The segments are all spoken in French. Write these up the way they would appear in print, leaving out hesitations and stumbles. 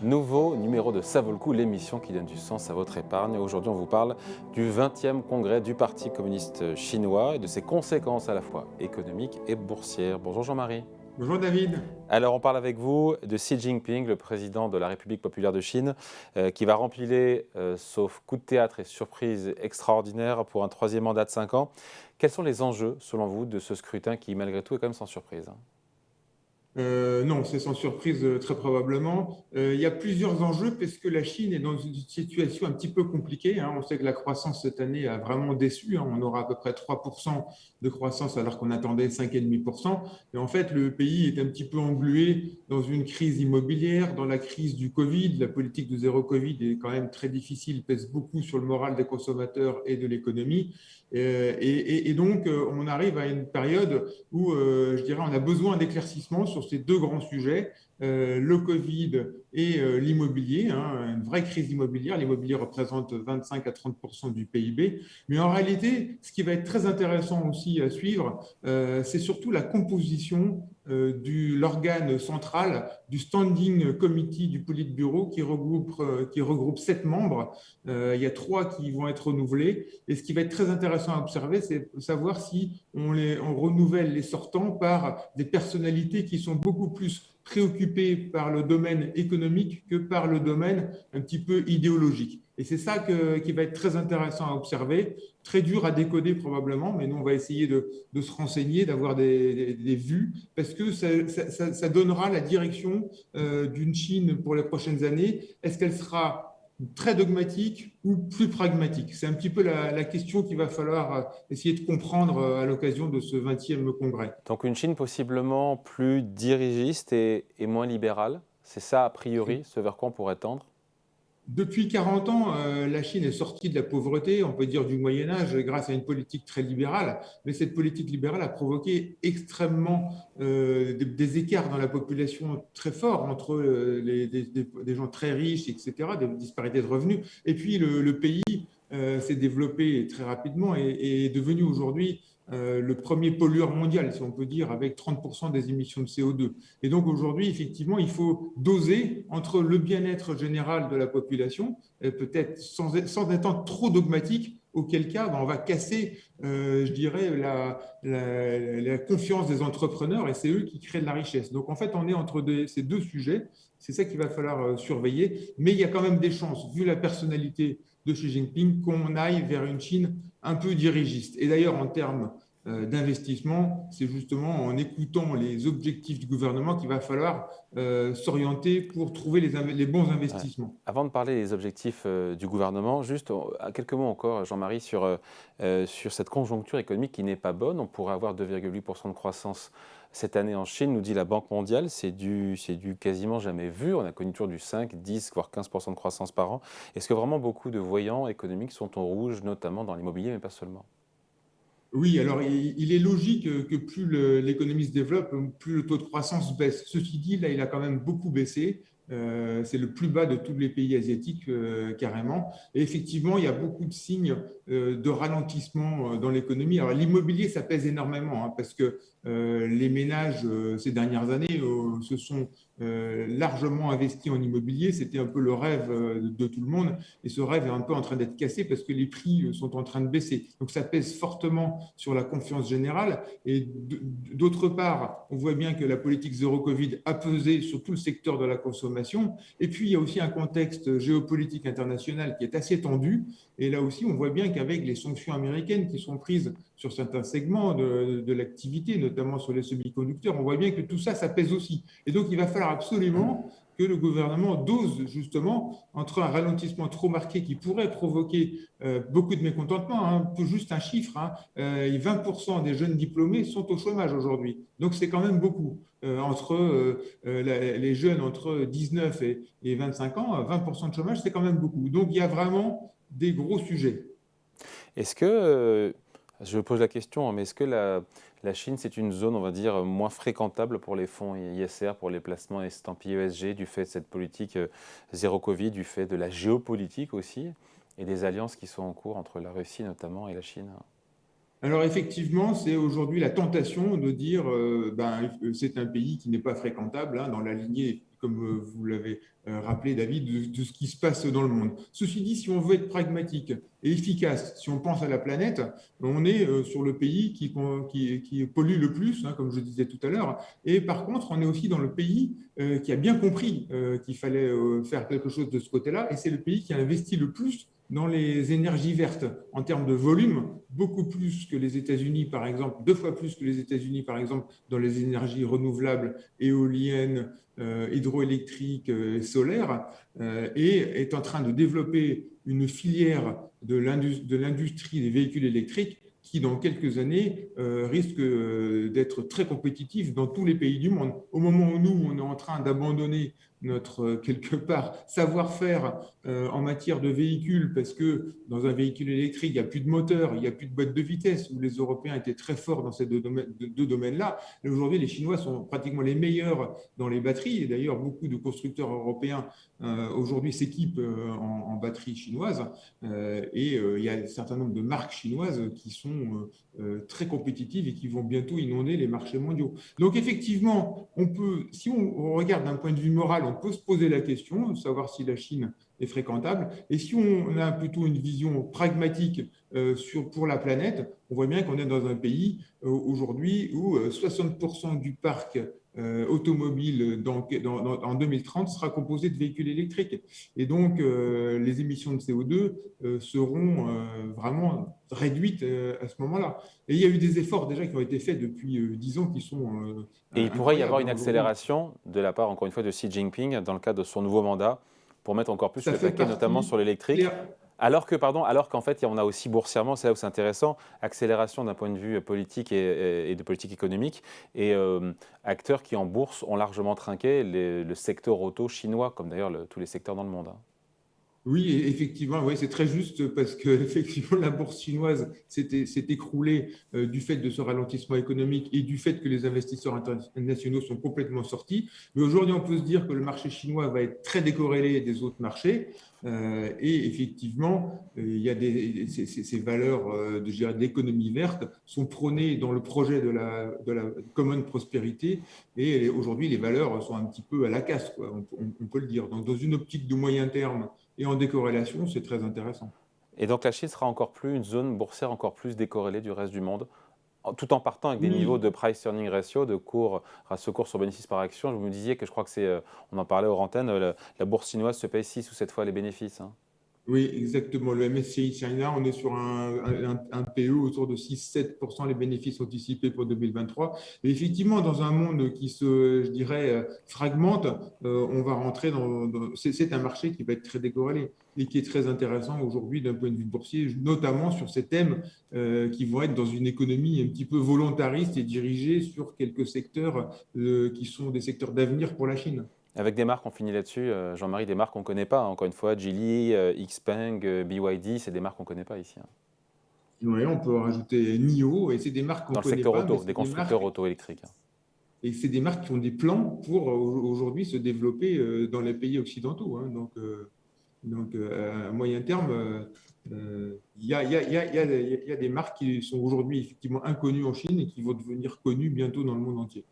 Nouveau numéro de Ça vaut le coup, l'émission qui donne du sens à votre épargne. Aujourd'hui, on vous parle du 20e congrès du Parti communiste chinois et de ses conséquences à la fois économiques et boursières. Bonjour Jean-Marie. Bonjour David. Alors, on parle avec vous de Xi Jinping, le président de la République populaire de Chine, qui va remplir, sauf coup de théâtre et surprise extraordinaire, pour un troisième mandat de 5 ans. Quels sont les enjeux, selon vous, de ce scrutin qui, malgré tout, est quand même sans surprise? Non, c'est sans surprise très probablement. Il y a plusieurs enjeux parce que la Chine est dans une situation un petit peu compliquée, hein. On sait que la croissance cette année a vraiment déçu, hein. On aura à peu près 3% de croissance alors qu'on attendait 5,5%. Et en fait, le pays est un petit peu englué dans une crise immobilière, dans la crise du Covid. La politique de zéro Covid est quand même très difficile, pèse beaucoup sur le moral des consommateurs et de l'économie. Et donc, on arrive à une période où, je dirais, on a besoin d'éclaircissements sur ces deux grands sujets, le Covid et l'immobilier, hein, une vraie crise immobilière. L'immobilier représente 25 à 30% du PIB. Mais en réalité, ce qui va être très intéressant aussi à suivre, c'est surtout la composition de l'organe central du Standing Committee du Politburo qui regroupe 7 membres. Il y a 3 qui vont être renouvelés. Et ce qui va être très intéressant à observer, c'est savoir si on renouvelle les sortants par des personnalités qui sont beaucoup plus préoccupées par le domaine économique que par le domaine un petit peu idéologique. Et c'est ça qui va être très intéressant à observer, très dur à décoder probablement, mais nous on va essayer de se renseigner, d'avoir des vues, parce que ça donnera la direction d'une Chine pour les prochaines années. Est-ce qu'elle sera très dogmatique ou plus pragmatique? C'est un petit peu la question qu'il va falloir essayer de comprendre à l'occasion de ce 20e congrès. Donc une Chine possiblement plus dirigiste et moins libérale, c'est ça a priori, ce vers quoi on pourrait tendre? Depuis 40 ans, la Chine est sortie de la pauvreté, on peut dire du Moyen Âge, grâce à une politique très libérale. Mais cette politique libérale a provoqué extrêmement des écarts dans la population très forts entre des gens très riches, etc., des disparités de revenus. Et puis le pays s'est développé très rapidement et est devenu aujourd'hui le premier pollueur mondial, si on peut dire, avec 30% des émissions de CO2. Et donc aujourd'hui, effectivement, il faut doser entre le bien-être général de la population, peut-être sans être trop dogmatique, auquel cas on va casser, je dirais, la confiance des entrepreneurs, et c'est eux qui créent de la richesse. Donc en fait, on est entre ces deux sujets, c'est ça qu'il va falloir surveiller, mais il y a quand même des chances, vu la personnalité de Xi Jinping, qu'on aille vers une Chine un peu dirigiste. Et d'ailleurs, en termes d'investissement, c'est justement en écoutant les objectifs du gouvernement qu'il va falloir s'orienter pour trouver les bons Ouais. investissements. Avant de parler des objectifs du gouvernement, juste quelques mots encore, Jean-Marie, sur cette conjoncture économique qui n'est pas bonne. On pourrait avoir 2,8% de croissance cette année en Chine, nous dit la Banque mondiale. C'est du quasiment jamais vu. On a connu toujours du 5, 10, voire 15% de croissance par an. Est-ce que vraiment beaucoup de voyants économiques sont au rouge, notamment dans l'immobilier, mais pas seulement? Oui, alors il est logique que plus l'économie se développe, plus le taux de croissance baisse. Ceci dit, là, il a quand même beaucoup baissé. C'est le plus bas de tous les pays asiatiques, carrément. Et effectivement, il y a beaucoup de signes de ralentissement dans l'économie. Alors l'immobilier, ça pèse énormément, hein, parce que les ménages, ces dernières années, se sont largement investis en immobilier. C'était un peu le rêve de tout le monde. Et ce rêve est un peu en train d'être cassé parce que les prix sont en train de baisser. Donc ça pèse fortement sur la confiance générale. Et d'autre part, on voit bien que la politique zéro Covid a pesé sur tout le secteur de la consommation. Et puis, il y a aussi un contexte géopolitique international qui est assez tendu. Et là aussi, on voit bien qu'avec les sanctions américaines qui sont prises sur certains segments de l'activité, notamment sur les semi-conducteurs, on voit bien que tout ça, ça pèse aussi. Et donc, il va falloir absolument que le gouvernement dose justement entre un ralentissement trop marqué qui pourrait provoquer beaucoup de mécontentement, hein, juste un chiffre, hein, 20% des jeunes diplômés sont au chômage aujourd'hui. Donc c'est quand même beaucoup. Les jeunes entre 19 et 25 ans, 20% de chômage, c'est quand même beaucoup. Donc il y a vraiment des gros sujets. Est-ce que, je pose la question, hein, mais est-ce que la Chine, c'est une zone, on va dire, moins fréquentable pour les fonds ISR, pour les placements estampillés ESG, du fait de cette politique zéro Covid, du fait de la géopolitique aussi, et des alliances qui sont en cours entre la Russie notamment et la Chine? Alors effectivement, c'est aujourd'hui la tentation de dire c'est un pays qui n'est pas fréquentable, hein, dans la lignée, comme vous l'avez rappelé, David, de ce qui se passe dans le monde. Ceci dit, si on veut être pragmatique et efficace, si on pense à la planète, on est sur le pays qui pollue le plus, hein, comme je disais tout à l'heure, et par contre, on est aussi dans le pays qui a bien compris qu'il fallait faire quelque chose de ce côté-là, et c'est le pays qui a investi le plus dans les énergies vertes en termes de volume, beaucoup plus que les États-Unis, par exemple, 2 fois plus que les États-Unis, par exemple, dans les énergies renouvelables, éoliennes, hydroélectriques, solaires, et est en train de développer une filière de l'industrie des véhicules électriques qui, dans quelques années, risque d'être très compétitif dans tous les pays du monde. Au moment où nous, on est en train d'abandonner notre, quelque part, savoir-faire en matière de véhicules, parce que dans un véhicule électrique, il n'y a plus de moteur, il n'y a plus de boîte de vitesse, où les Européens étaient très forts dans ces deux domaines-là. Et aujourd'hui, les Chinois sont pratiquement les meilleurs dans les batteries. Et d'ailleurs, beaucoup de constructeurs européens aujourd'hui s'équipent en batteries chinoises. Et il y a un certain nombre de marques chinoises qui sont très compétitives et qui vont bientôt inonder les marchés mondiaux. Donc effectivement, si on regarde d'un point de vue moral, on peut se poser la question de savoir si la Chine est fréquentable. Et si on a plutôt une vision pragmatique pour la planète, on voit bien qu'on est dans un pays aujourd'hui où 60% du parc automobile en 2030 sera composé de véhicules électriques. Et donc, les émissions de CO2 seront vraiment réduites à ce moment-là. Et il y a eu des efforts déjà qui ont été faits depuis 10 ans qui sont Et il pourrait y avoir une aujourd'hui. accélération de la part, encore une fois, de Xi Jinping dans le cadre de son nouveau mandat pour mettre encore plus Ça le fait paquet, notamment partie sur l'électrique. Alors qu'en fait, on a aussi boursièrement, c'est là où c'est intéressant, accélération d'un point de vue politique et de politique économique, et acteurs qui en bourse ont largement trinqué le secteur auto chinois, comme d'ailleurs tous les secteurs dans le monde. Hein. Oui, effectivement, oui, c'est très juste parce que effectivement, la bourse chinoise s'est écroulée du fait de ce ralentissement économique et du fait que les investisseurs internationaux sont complètement sortis. Mais aujourd'hui, on peut se dire que le marché chinois va être très décorrélé des autres marchés. Et effectivement, il y a ces valeurs d'économie verte sont prônées dans le projet de la common prosperité. Et aujourd'hui, les valeurs sont un petit peu à la casse, quoi, on peut le dire. Donc, dans une optique de moyen terme, et en décorrélation, c'est très intéressant. Et donc la Chine sera encore plus une zone boursière encore plus décorrélée du reste du monde, tout en partant avec des niveaux Oui, de price-earning ratio, de ratio cours sur bénéfice par action. Je me disais que je crois que c'est, on en parlait aux antennes, la bourse chinoise se paye 6 ou 7 fois les bénéfices. Hein. oui, exactement. Le MSCI China, on est sur un PE autour de 6-7% les bénéfices anticipés pour 2023. Et effectivement, dans un monde qui je dirais, fragmente, on va rentrer c'est un marché qui va être très décorrélé et qui est très intéressant aujourd'hui d'un point de vue boursier, notamment sur ces thèmes qui vont être dans une économie un petit peu volontariste et dirigée sur quelques secteurs qui sont des secteurs d'avenir pour la Chine. Avec des marques, on finit là-dessus, Jean-Marie, des marques qu'on ne connaît pas. Encore une fois, Geely, Xpeng, BYD, c'est des marques qu'on ne connaît pas ici. Hein. Oui, on peut rajouter NIO, et c'est des marques qu'on Dans ne le connaît secteur pas, mais auto, c'est des des constructeurs marques, auto-électriques. Hein. et c'est des marques qui ont des plans pour aujourd'hui se développer dans les pays occidentaux. Hein. Donc, à moyen terme, il y a des marques qui sont aujourd'hui effectivement inconnues en Chine et qui vont devenir connues bientôt dans le monde entier.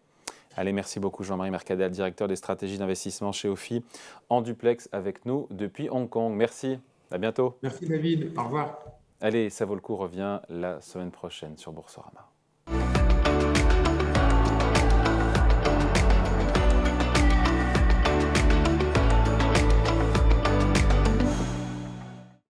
Allez, merci beaucoup Jean-Marie Mercadal, directeur des stratégies d'investissement chez OFI, en duplex avec nous depuis Hong Kong. Merci, à bientôt. Merci David, au revoir. Allez, ça vaut le coup revient la semaine prochaine sur Boursorama.